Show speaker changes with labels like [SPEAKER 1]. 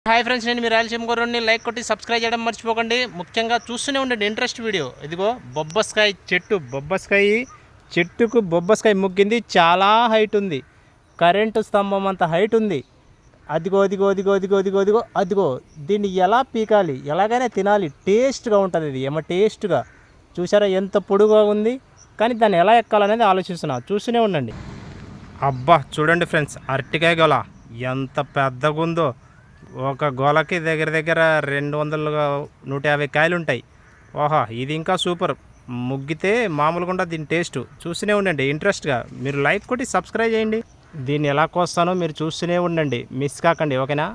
[SPEAKER 1] Hi friends, నేను మీ రాయలసీమ గుర్రాన్ని like కొట్టి సబ్స్క్రైబ్ చేయడం మర్చిపోకండి. ముఖ్యంగా చూస్తూనే ఉండండి ఇంట్రెస్ట్ వీడియో. ఇదిగో బొబ్బస్కాయ చెట్టు, బొబ్బస్కాయ చెట్టుకు బొబ్బస్కాయ ముగ్గింది. చాలా హైట్ ఉంది, కరెంటు స్తంభం అంత హైట్ ఉంది. అదిగో అదిగో అదిగో అదిగో అదిగో అదిగో అదిగో దీన్ని ఎలా పీకాలి, ఎలాగైనా తినాలి, టేస్ట్గా ఉంటుంది. ఇది ఏమో టేస్ట్గా చూసారా ఎంత పొడుగా ఉంది. కానీ దాన్ని ఎలా ఎక్కాలనేది ఆలోచిస్తున్నా, చూస్తూనే ఉండండి. అబ్బా చూడండి ఫ్రెండ్స్, అరటికాయ గోల ఎంత పెద్దగా ఉందో. ఒక గోలకి దగ్గర దగ్గర 200-150 కాయలు ఉంటాయి. ఓహా, ఇది ఇంకా సూపర్. ముగ్గితే మామూలుగా ఉండదు దీని టేస్ట్. చూస్తూనే ఉండండి ఇంట్రెస్ట్గా. మీరు లైక్ కొట్టి సబ్స్క్రైబ్ చేయండి. దీన్ని ఎలా కోస్తానో మీరు చూస్తూనే ఉండండి, మిస్ కాకండి. ఓకేనా?